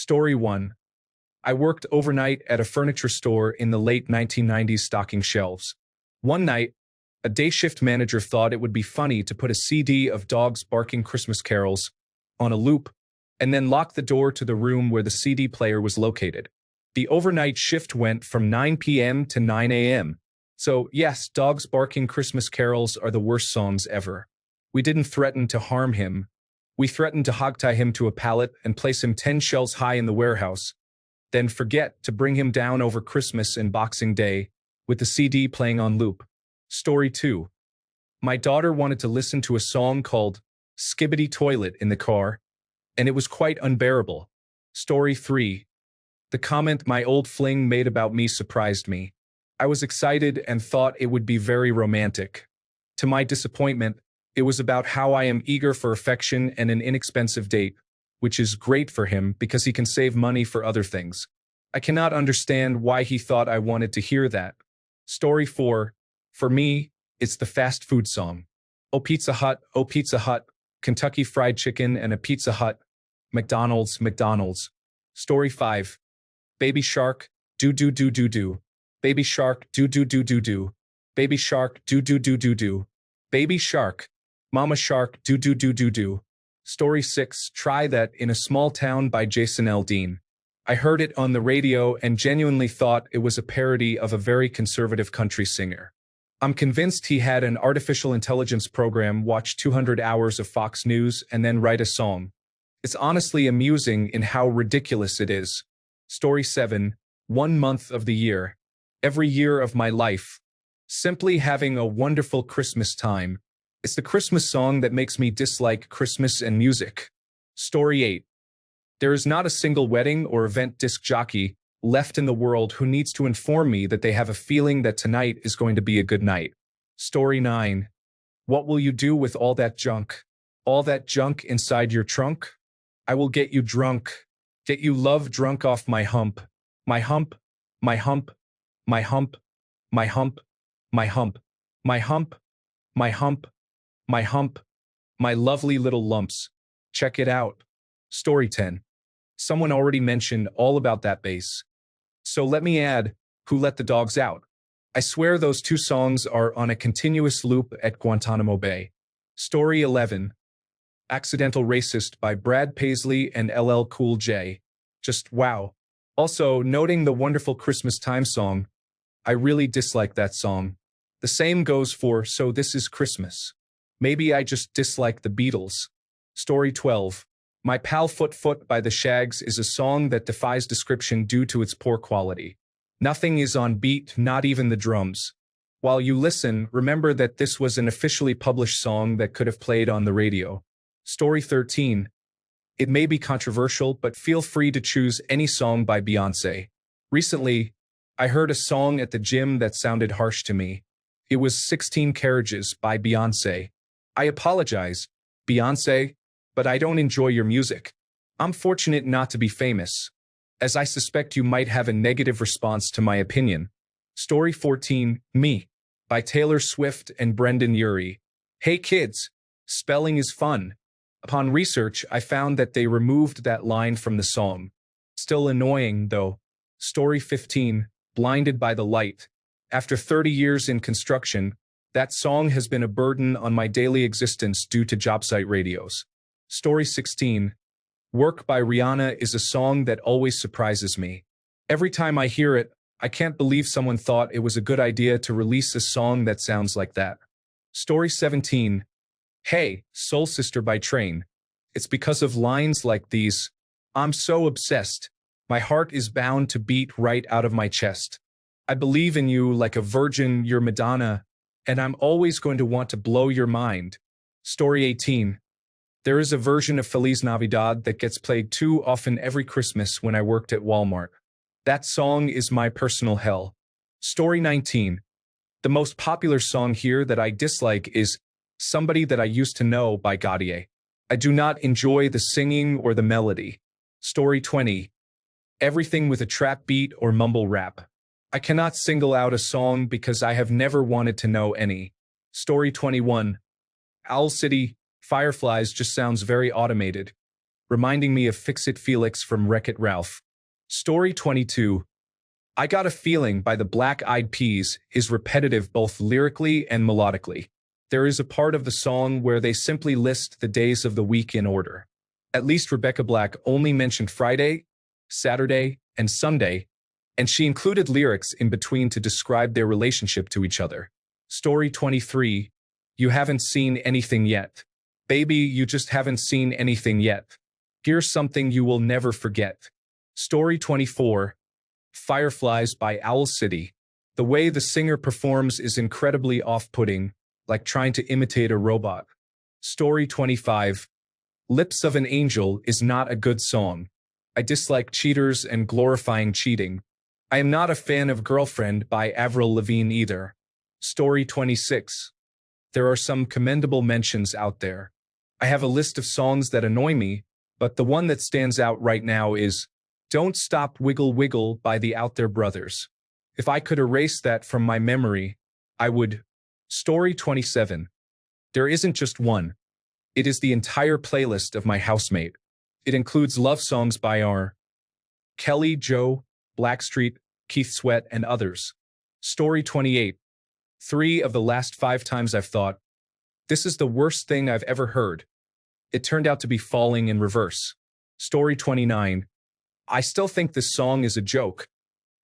Story 1. I worked overnight at a furniture store in the late 1990s stocking shelves. One night, a day shift manager thought it would be funny to put a CD of dogs barking Christmas carols on a loop and then lock the door to the room where the CD player was located. The overnight shift went from 9 p.m. to 9 a.m. So, yes, dogs barking Christmas carols are the worst songs ever. We didn't threaten to harm him. We threatened to hogtie him to a pallet and place him 10 shelves high in the warehouse, then forget to bring him down over Christmas and Boxing Day with the CD playing on loop. Story 2. My daughter wanted to listen to a song called Skibbity Toilet in the car, and it was quite unbearable. Story 3. The comment my old fling made about me surprised me. I was excited and thought it would be very romantic. To my disappointment, it was about how I am eager for affection and an inexpensive date, which is great for him because he can save money for other things. I cannot understand why he thought I wanted to hear that. Story 4. For me, it's the fast food song. Oh Pizza Hut, Kentucky Fried Chicken and a Pizza Hut, McDonald's, McDonald's. Story 5. Baby Shark, do. Baby Shark, do. Baby Shark, do. Baby Shark, Mama Shark, do. Story 6. Try That in a Small Town by Jason Aldean. I heard it on the radio and genuinely thought it was a parody of a very conservative country singer. I'm convinced he had an artificial intelligence program watch 200 hours of Fox News and then write a song. It's honestly amusing in how ridiculous it is. Story 7. 1 month of the year. Every year of my life. Simply having a wonderful Christmas time. It's the Christmas song that makes me dislike Christmas and music. Story 8. There is not a single wedding or event disc jockey left in the world who needs to inform me that they have a feeling that tonight is going to be a good night. Story 9. What will you do with all that junk? All that junk inside your trunk? I will get you drunk. Get you love drunk off my hump. My hump. My hump. My hump. My hump. My hump. My hump. My hump. My hump. My lovely little lumps. Check it out. Story 10. Someone already mentioned all about that bass. So let me add, Who Let the Dogs Out? I swear those two songs are on a continuous loop at Guantanamo Bay. Story 11. Accidental Racist by Brad Paisley and LL Cool J. Just wow. Also, noting the wonderful Christmas time song, I really dislike that song. The same goes for So This Is Christmas. Maybe I just dislike the Beatles. Story 12. My Pal Foot Foot by the Shags is a song that defies description due to its poor quality. Nothing is on beat, not even the drums. While you listen, remember that this was an officially published song that could have played on the radio. Story 13. It may be controversial, but feel free to choose any song by Beyoncé. Recently, I heard a song at the gym that sounded harsh to me. It was 16 Carriages by Beyoncé. I apologize, Beyoncé, but I don't enjoy your music. I'm fortunate not to be famous, as I suspect you might have a negative response to my opinion. Story 14, Me, by Taylor Swift and Brendan Urie. Hey kids, spelling is fun. Upon research, I found that they removed that line from the song. Still annoying, though. Story 15, Blinded by the Light. After 30 years in construction, that song has been a burden on my daily existence due to job site radios. Story 16. Work by Rihanna is a song that always surprises me. Every time I hear it, I can't believe someone thought it was a good idea to release a song that sounds like that. Story 17. Hey, Soul Sister by Train. It's because of lines like these. I'm so obsessed. My heart is bound to beat right out of my chest. I believe in you like a virgin, you're Madonna, and I'm always going to want to blow your mind. Story 18. There is a version of Feliz Navidad that gets played too often every Christmas when I worked at Walmart. That song is my personal hell. Story 19. The most popular song here that I dislike is Somebody That I Used to Know by Gaudier. I do not enjoy the singing or the melody. Story 20. Everything with a trap beat or mumble rap. I cannot single out a song because I have never wanted to know any. Story 21. Owl City, Fireflies just sounds very automated. reminding me of Fix-It Felix from Wreck-It Ralph. Story 22. I Got a Feeling by the Black Eyed Peas is repetitive both lyrically and melodically. There is a part of the song where they simply list the days of the week in order. At least Rebecca Black only mentioned Friday, Saturday, and Sunday, and she included lyrics in between to describe their relationship to each other. Story 23. You haven't seen anything yet. Baby, you just haven't seen anything yet. Here's something you will never forget. Story 24. Fireflies by Owl City. The way the singer performs is incredibly off-putting, like trying to imitate a robot. Story 25. Lips of an Angel is not a good song. I dislike cheaters and glorifying cheating. I am not a fan of Girlfriend by Avril Lavigne either. Story 26. There are some commendable mentions out there. I have a list of songs that annoy me, but the one that stands out right now is Don't Stop Wiggle Wiggle by the Out There Brothers. If I could erase that from my memory, I would. Story 27. There isn't just one. It is the entire playlist of my housemate. It includes love songs by R. Kelly, Joe, Blackstreet, Keith Sweat, and others. Story 28. 3 of the last 5 times I've thought, this is the worst thing I've ever heard. It turned out to be Falling in Reverse. Story 29. I still think this song is a joke.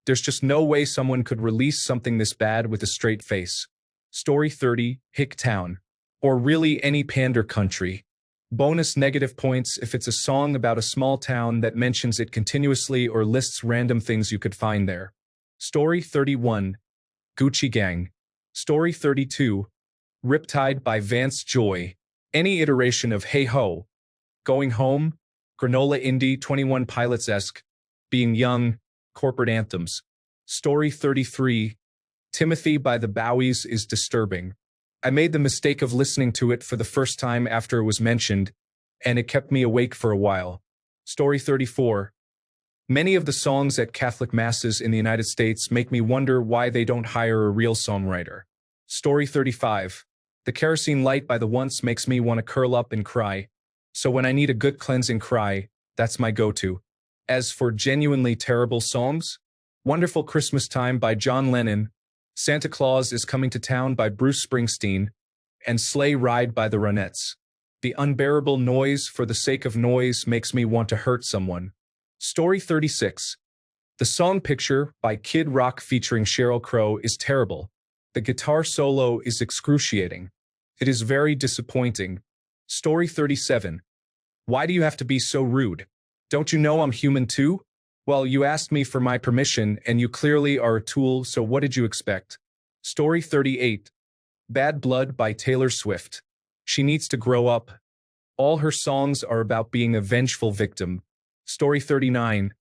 There's just no way someone could release something this bad with a straight face. Story 30. Hicktown. Or really any pander country. Bonus negative points if it's a song about a small town that mentions it continuously or lists random things you could find there. Story 31. Gucci Gang. Story 32. Riptide by Vance Joy. Any iteration of Hey Ho, Going Home, Granola Indie, 21 Pilots-esque, Being Young, corporate anthems. Story 33. Timothy by the Bowies is disturbing. I made the mistake of listening to it for the first time after it was mentioned, and it kept me awake for a while. Story 34. Many of the songs at Catholic masses in the United States make me wonder why they don't hire a real songwriter. Story 35. The Kerosene Light by the Once makes me want to curl up and cry. So when I need a good cleansing cry, that's my go-to. As for genuinely terrible songs, Wonderful Christmas Time by John Lennon, Santa Claus is Coming to Town by Bruce Springsteen, and Sleigh Ride by the Ronettes. The unbearable noise for the sake of noise makes me want to hurt someone. Story 36. The Song Picture by Kid Rock featuring Sheryl Crow is terrible. The guitar solo is excruciating. It is very disappointing. Story 37. Why do you have to be so rude? Don't you know I'm human too? Well, you asked me for my permission, and you clearly are a tool, so what did you expect? Story 38. Bad Blood by Taylor Swift. She needs to grow up. All her songs are about being a vengeful victim. Story 39.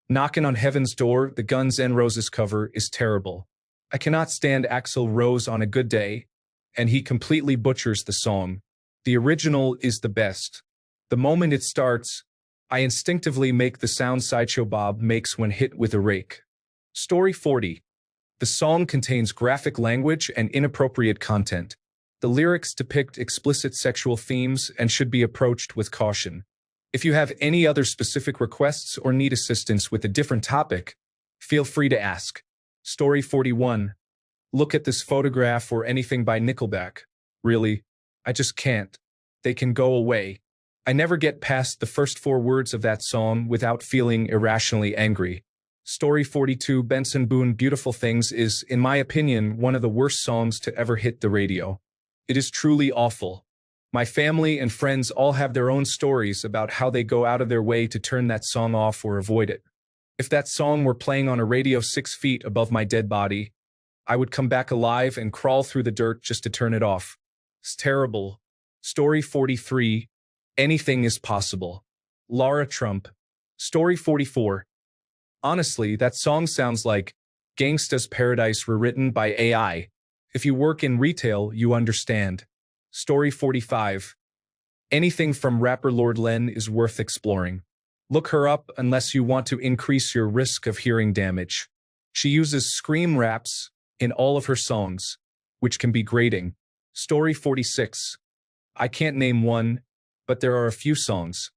Knockin' on Heaven's Door, the Guns N' Roses cover, is terrible. I cannot stand Axl Rose on a good day, and he completely butchers the song. The original is the best. The moment it starts, I instinctively make the sound Sideshow Bob makes when hit with a rake. Story 40. The song contains graphic language and inappropriate content. The lyrics depict explicit sexual themes and should be approached with caution. If you have any other specific requests or need assistance with a different topic, feel free to ask. Story 41. Look at this photograph or anything by Nickelback. Really, I just can't. They can go away. I never get past the first 4 words of that song without feeling irrationally angry. Story 42. Benson Boone Beautiful Things is, in my opinion, one of the worst songs to ever hit the radio. It is truly awful. My family and friends all have their own stories about how they go out of their way to turn that song off or avoid it. If that song were playing on a radio 6 feet above my dead body, I would come back alive and crawl through the dirt just to turn it off. It's terrible. Story 43. Anything is possible. Laura Trump. Story 44. Honestly, that song sounds like Gangsta's Paradise rewritten by AI. If you work in retail, you understand. Story 45. Anything from rapper Lord Len is worth exploring. Look her up unless you want to increase your risk of hearing damage. She uses scream raps in all of her songs, which can be grating. Story 46. I can't name one, but there are a few songs.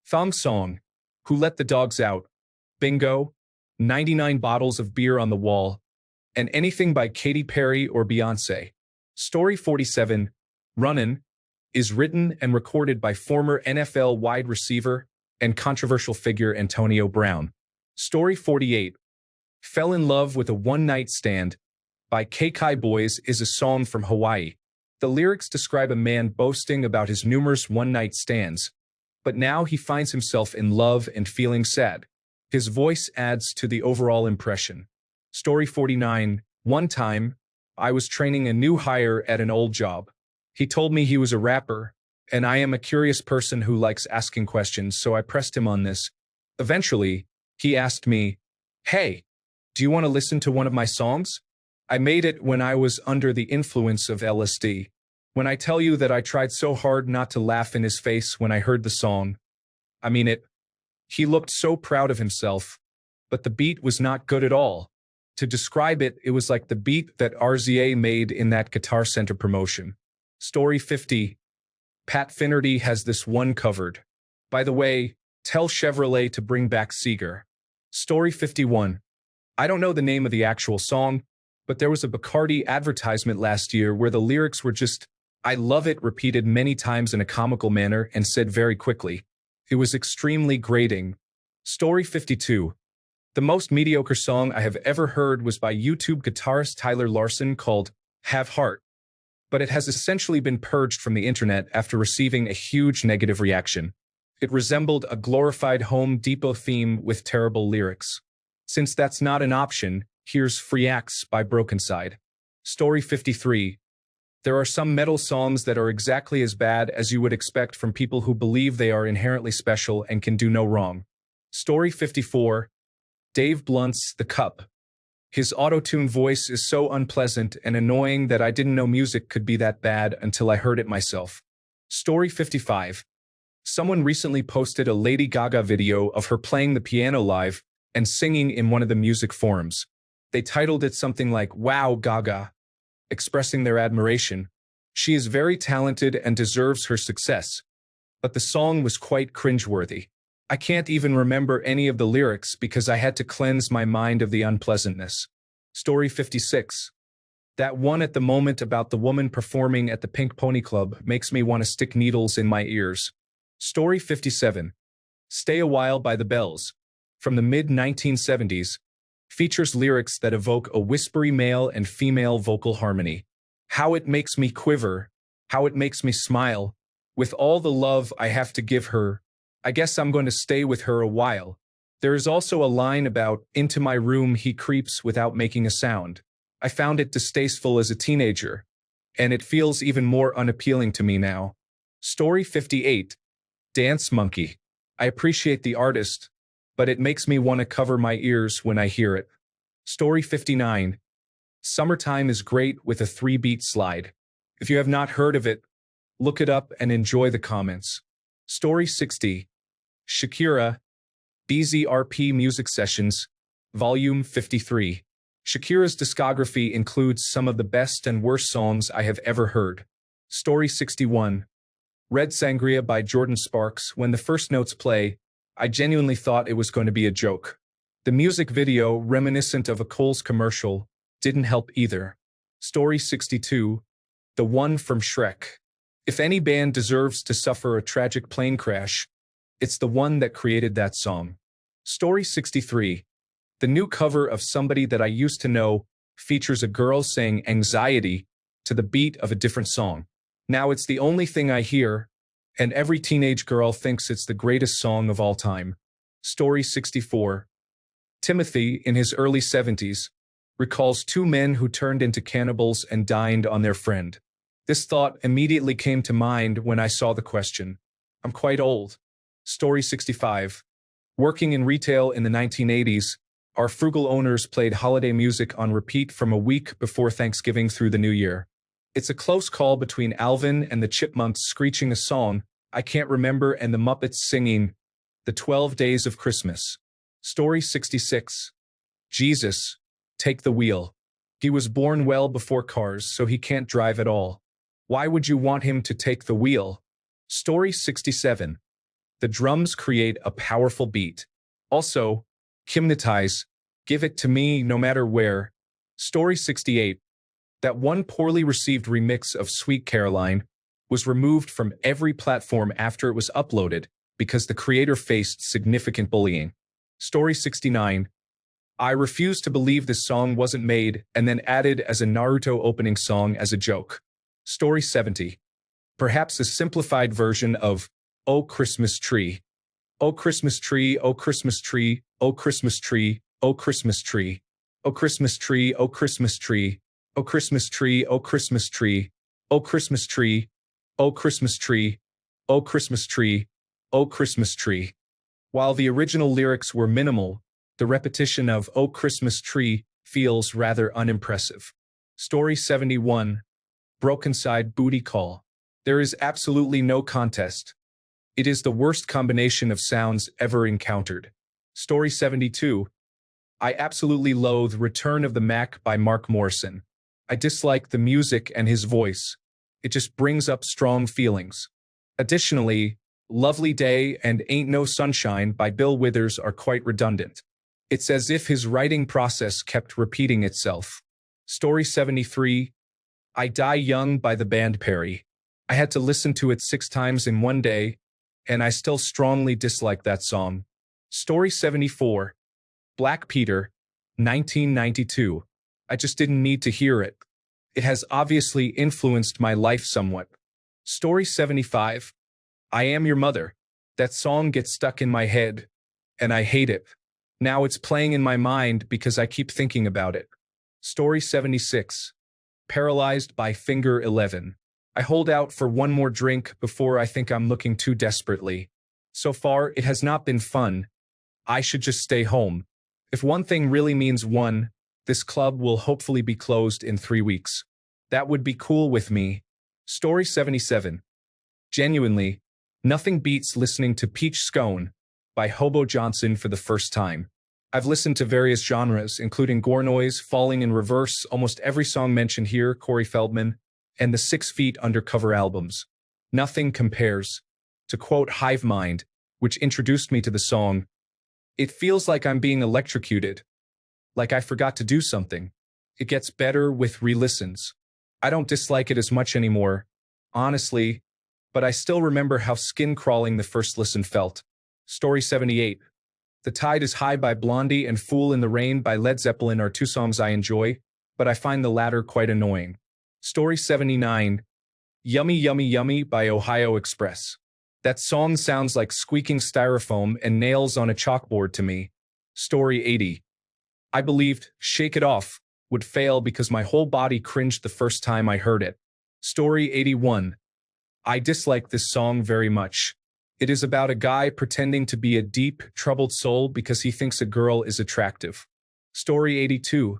Thong Song, Who Let the Dogs Out, Bingo, 99 Bottles of Beer on the Wall, and anything by Katy Perry or Beyoncé. Story 47, Runnin', is written and recorded by former NFL wide receiver and controversial figure Antonio Brown. Story 48, Fell in Love with a One-Night Stand by KK Boys is a song from Hawaii. The lyrics describe a man boasting about his numerous one-night stands, but now he finds himself in love and feeling sad. His voice adds to the overall impression. Story 49, One time, I was training a new hire at an old job. He told me he was a rapper, and I am a curious person who likes asking questions, so I pressed him on this. Eventually, he asked me, "Hey, do you want to listen to one of my songs?" I made it when I was under the influence of LSD. When I tell you that I tried so hard not to laugh in his face when I heard the song, I mean it. He looked so proud of himself, but the beat was not good at all. To describe it, it was like the beat that RZA made in that Guitar Center promotion. Story 50. Pat Finnerty has this one covered. By the way, tell Chevrolet to bring back Seeger. Story 51. I don't know the name of the actual song, but there was a Bacardi advertisement last year where the lyrics were just, "I love it," repeated many times in a comical manner and said very quickly. It was extremely grating. Story 52. The most mediocre song I have ever heard was by YouTube guitarist Tyler Larson called Have Heart, but it has essentially been purged from the internet after receiving a huge negative reaction. It resembled a glorified Home Depot theme with terrible lyrics. Since that's not an option, here's Free Axe by Brokenside. Story 53. There are some metal songs that are exactly as bad as you would expect from people who believe they are inherently special and can do no wrong. Story 54. Dave Blunt's The Cup. His auto-tune voice is so unpleasant and annoying that I didn't know music could be that bad until I heard it myself. Story 55. Someone recently posted a Lady Gaga video of her playing the piano live and singing in one of the music forums. They titled it something like, "Wow, Gaga," expressing their admiration. She is very talented and deserves her success, but the song was quite cringeworthy. I can't even remember any of the lyrics because I had to cleanse my mind of the unpleasantness. Story 56. That one at the moment about the woman performing at the Pink Pony Club makes me want to stick needles in my ears. Story 57. Stay a While by the Bells, from the mid-1970s, features lyrics that evoke a whispery male and female vocal harmony. How it makes me quiver, how it makes me smile. With all the love I have to give her, I guess I'm going to stay with her a while. There is also a line about, "Into my room he creeps without making a sound." I found it distasteful as a teenager, and it feels even more unappealing to me now. Story 58. Dance Monkey. I appreciate the artist, but it makes me want to cover my ears when I hear it. Story 59. Summertime is great with a 3-beat slide. If you have not heard of it, look it up and enjoy the comments. Story 60. Shakira, BZRP Music Sessions, Volume 53. Shakira's discography includes some of the best and worst songs I have ever heard. Story 61. Red Sangria by Jordan Sparks. When the first notes play, I genuinely thought it was going to be a joke. The music video, reminiscent of a Kohl's commercial, didn't help either. Story 62. The One from Shrek. If any band deserves to suffer a tragic plane crash, it's the one that created that song. Story 63. The new cover of Somebody That I Used to Know features a girl saying "anxiety" to the beat of a different song. Now it's the only thing I hear, and every teenage girl thinks it's the greatest song of all time. Story 64. Timothy, in his early 70s, recalls 2 men who turned into cannibals and dined on their friend. This thought immediately came to mind when I saw the question. I'm quite old. Story 65. Working in retail in the 1980s, our frugal owners played holiday music on repeat from a week before Thanksgiving through the New Year. It's a close call between Alvin and the Chipmunks screeching a song I can't remember and the Muppets singing The 12 Days of Christmas. Story 66. Jesus, take the wheel. He was born well before cars, so he can't drive at all. Why would you want him to take the wheel? Story 67. The drums create a powerful beat. Also, hypnotize, give it to me no matter where. Story 68. That one poorly received remix of Sweet Caroline was removed from every platform after it was uploaded because the creator faced significant bullying. Story 69. I refuse to believe this song wasn't made and then added as a Naruto opening song as a joke. Story 70. Perhaps a simplified version of Oh Christmas Tree. Oh Christmas Tree, oh Christmas Tree, oh Christmas Tree, oh Christmas Tree. Oh Christmas Tree, oh Christmas Tree, oh Christmas Tree, oh Christmas Tree, oh Christmas Tree, oh Christmas Tree, oh Christmas Tree, oh Christmas Tree. While the original lyrics were minimal, the repetition of Oh Christmas Tree feels rather unimpressive. Story 71. Broken Side Booty Call. There is absolutely no contest. It is the worst combination of sounds ever encountered. Story 72. I absolutely loathe Return of the Mac by Mark Morrison. I dislike the music and his voice. It just brings up strong feelings. Additionally, Lovely Day and Ain't No Sunshine by Bill Withers are quite redundant. It's as if his writing process kept repeating itself. Story 73. I Die Young by the band Perry. I had to listen to it 6 times in one day, and I still strongly dislike that song. Story 74. Black Peter, 1992. I just didn't need to hear it. It has obviously influenced my life somewhat. Story 75. I Am Your Mother. That song gets stuck in my head, and I hate it. Now it's playing in my mind because I keep thinking about it. Story 76. Paralyzed by Finger 11. I hold out for one more drink before I think I'm looking too desperately. So far, it has not been fun. I should just stay home. If one thing really means one, this club will hopefully be closed in 3 weeks. That would be cool with me. Story 77. Genuinely, nothing beats listening to Peach Scone by Hobo Johnson for the first time. I've listened to various genres, including gore noise, Falling in Reverse, almost every song mentioned here, Corey Feldman, and the 6 Feet Undercover albums. Nothing compares. To quote Hive Mind, which introduced me to the song, it feels like I'm being electrocuted, like I forgot to do something. It gets better with re-listens. I don't dislike it as much anymore, honestly, but I still remember how skin-crawling the first listen felt. Story 78. The Tide is High by Blondie and Fool in the Rain by Led Zeppelin are 2 songs I enjoy, but I find the latter quite annoying. Story 79. Yummy Yummy Yummy by Ohio Express. That song sounds like squeaking styrofoam and nails on a chalkboard to me. Story 80. I believed Shake It Off would fail because my whole body cringed the first time I heard it. Story 81. I dislike this song very much. It is about a guy pretending to be a deep, troubled soul because he thinks a girl is attractive. Story 82.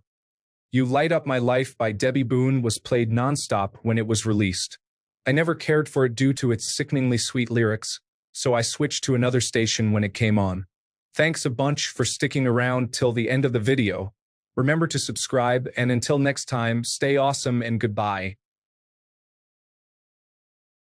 You Light Up My Life by Debbie Boone was played nonstop when it was released. I never cared for it due to its sickeningly sweet lyrics, so I switched to another station when it came on. Thanks a bunch for sticking around till the end of the video. Remember to subscribe, and until next time, stay awesome and goodbye.